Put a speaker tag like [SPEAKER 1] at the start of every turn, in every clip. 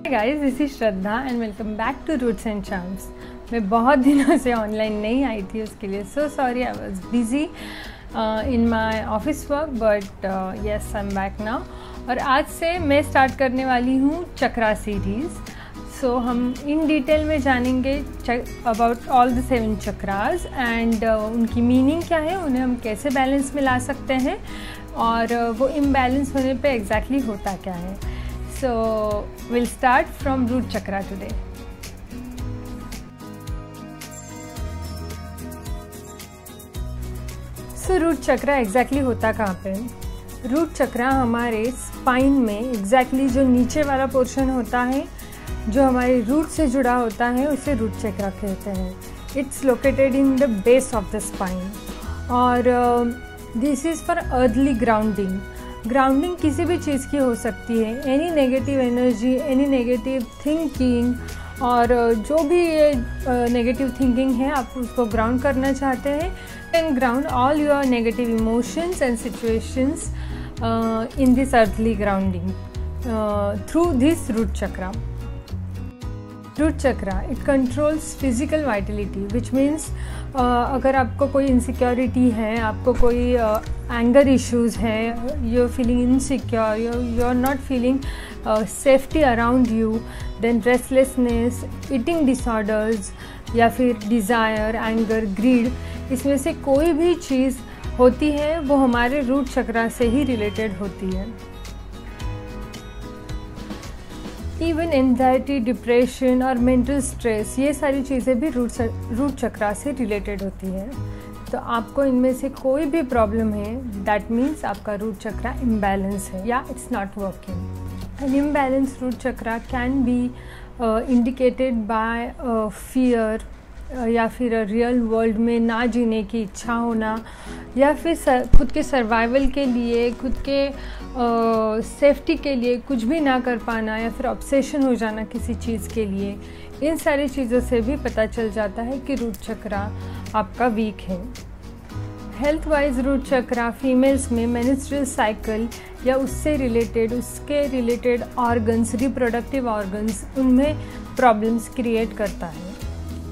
[SPEAKER 1] Guys, this is Shraddha and welcome back to roots and charms. मैं बहुत दिनों से ऑनलाइन नहीं आई थी, उसके लिए so sorry. I was busy in my office work, but yes I am back now. और आज से मैं स्टार्ट करने वाली हूँ चक्रा सीरीज़। सो हम इन डिटेल में जानेंगे about all the 7 chakras and उनकी मीनिंग क्या है, उन्हें हम कैसे बैलेंस में ला सकते हैं और वो इम्बैलेंस होने पे एग्जैक्टली होता क्या है। So will start from root chakra today. So root chakra exactly होता कहाँ पे? रूट चक्रा हमारे स्पाइन में एग्जैक्टली जो नीचे वाला पोर्शन होता है, जो हमारे रूट से जुड़ा होता है, उसे रूट चक्रा कहते हैं। It's located in the base of the spine और this is for early grounding. Grounding किसी भी चीज़ की हो सकती है, any negative energy, any negative thinking, और जो भी ये नेगेटिव थिंकिंग है आप उसको ग्राउंड करना चाहते हैं, can ground all your negative emotions and situations in this early grounding through this root chakra. Root chakra it controls physical vitality, which means अगर आपको कोई इनसिक्योरिटी है, आपको कोई एंगर इश्यूज़ हैं, you are feeling insecure, you are not feeling safety around you, then restlessness, eating disorders या फिर desire, anger, grid, इसमें से कोई भी चीज़ होती है वो हमारे रूट चक्रा से ही रिलेटेड होती है। इवन एंजाइटी, डिप्रेशन और मेंटल स्ट्रेस, ये सारी चीज़ें भी रूट चक्रा से रिलेटेड होती है। तो आपको इनमें से कोई भी प्रॉब्लम है, दैट मीन्स आपका रूट चक्रा इम्बैलेंस है या it's not working. An imbalance root chakra can be indicated by fear या फिर रियल वर्ल्ड में ना जीने की इच्छा होना, या फिर खुद के सर्वाइवल के लिए, खुद के सेफ्टी के लिए कुछ भी ना कर पाना, या फिर ऑब्सेशन हो जाना किसी चीज़ के लिए। इन सारी चीज़ों से भी पता चल जाता है कि रूट चक्रा आपका वीक है। हेल्थ वाइज रूट चक्रा फीमेल्स में मेंस्ट्रुअल साइकिल या उससे रिलेटेड, उसके रिलेटेड ऑर्गन्स, रिप्रोडक्टिव ऑर्गन्स, उनमें प्रॉब्लम्स क्रिएट करता है।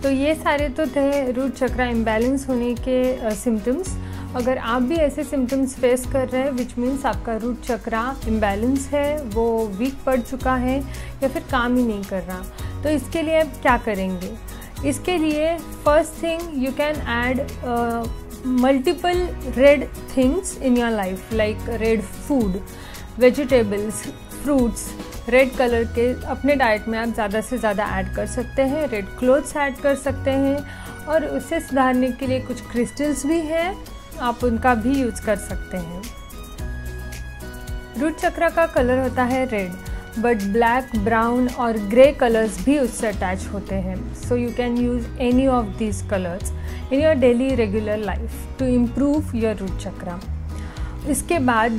[SPEAKER 1] तो ये सारे तो थे रूट चक्रा इम्बैलेंस होने के सिम्टम्स। अगर आप भी ऐसे सिम्टम्स फेस कर रहे हैं, विच मीन्स आपका रूट चक्रा इम्बैलेंस है, वो वीक पड़ चुका है या फिर काम ही नहीं कर रहा, तो इसके लिए आप क्या करेंगे? इसके लिए first thing, you can add multiple red things in your life, like red food, vegetables, fruits, red colour के अपने डाइट में आप ज़्यादा से ज़्यादा ऐड कर सकते हैं। रेड क्लोथ्स ऐड कर सकते हैं, और उसे सुधारने के लिए कुछ क्रिस्टल्स भी हैं, आप उनका भी यूज़ कर सकते हैं। रूट चक्रा का कलर होता है रेड, बट ब्लैक, ब्राउन और ग्रे कलर्स भी उससे अटैच होते हैं। So you can use any of these colours in your daily regular life to improve your root chakra. इसके बाद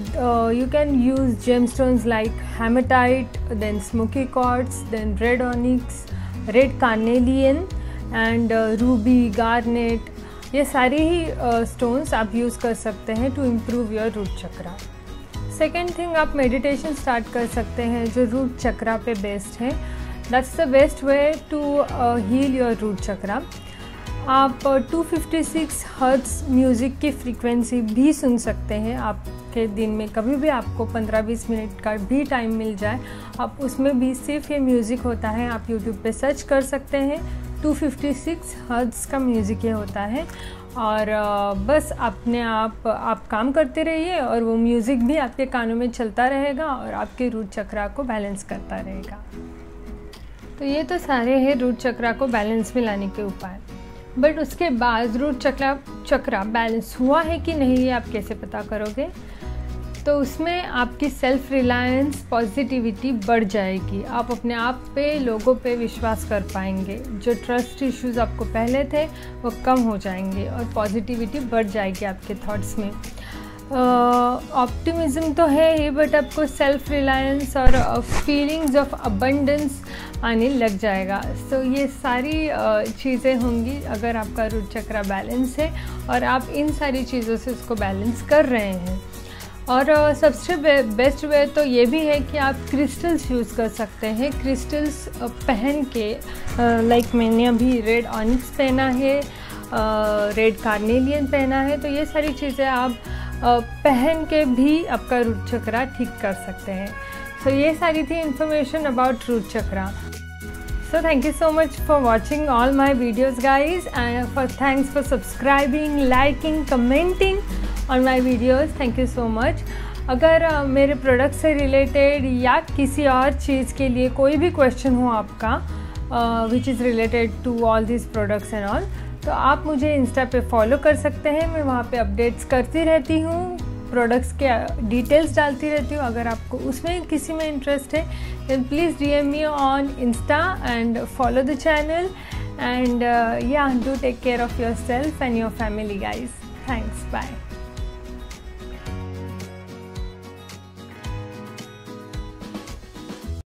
[SPEAKER 1] you can use gemstones like hematite, then smoky quartz, then red onyx, red carnelian and ruby, garnet, ये सारी ही stones आप use कर सकते हैं to improve your root chakra. Second thing, आप मेडिटेशन स्टार्ट कर सकते हैं जो रूट चक्रा पे बेस्ड है। That's the best way to heal your root chakra. आप 256 हर्ट्ज़ म्यूज़िक की फ्रीक्वेंसी भी सुन सकते हैं। आपके दिन में कभी भी आपको 15-20 मिनट का भी टाइम मिल जाए, आप उसमें भी सिर्फ ये म्यूज़िक होता है, आप यूट्यूब पे सर्च कर सकते हैं। 256 हर्ट्ज़ का म्यूज़िक ये होता है, और बस अपने आप काम करते रहिए और वो म्यूज़िक भी आपके कानों में चलता रहेगा और आपके रूट चक्रा को बैलेंस करता रहेगा। तो ये तो सारे हैं रूट चक्रा को बैलेंस में लाने के उपाय। बट उसके बाद रूट चक्रा बैलेंस हुआ है कि नहीं, ये आप कैसे पता करोगे? तो उसमें आपकी सेल्फ रिलायंस, पॉजिटिविटी बढ़ जाएगी। आप अपने आप पे, लोगों पे विश्वास कर पाएंगे। जो ट्रस्ट इश्यूज़ आपको पहले थे वो कम हो जाएंगे और पॉजिटिविटी बढ़ जाएगी आपके थॉट्स में। ऑप्टिमिज्म तो है ही, बट आपको सेल्फ रिलायंस और फीलिंग्स ऑफ अबंडेंस आने लग जाएगा। सो ये सारी चीज़ें होंगी अगर आपका रूट चक्रा बैलेंस है और आप इन सारी चीज़ों से उसको बैलेंस कर रहे हैं। और सबसे बेस्ट वे तो ये भी है कि आप क्रिस्टल्स यूज़ कर सकते हैं। क्रिस्टल्स पहन के लाइक मैंने अभी रेड ऑनिक्स पहना है, रेड कार्नेलियन पहना है, तो ये सारी चीज़ें आप पहन के भी आपका रूट चक्रा ठीक कर सकते हैं। सो ये सारी थी information about root chakra. So thank you so much for watching all my videos guys, and thanks for subscribing, liking, commenting on my videos. Thank you so much. अगर मेरे प्रोडक्ट से रिलेटेड या किसी और चीज़ के लिए कोई भी क्वेश्चन हो आपका which is related to all this products and all, तो आप मुझे इंस्टा पे फॉलो कर सकते हैं। मैं वहाँ पे अपडेट्स करती रहती हूँ, प्रोडक्ट्स के डिटेल्स डालती रहती हूँ। अगर आपको उसमें किसी में इंटरेस्ट है then please DM me on Insta and follow the channel, and yeah, do take care of yourself and your family guys. Thanks, bye.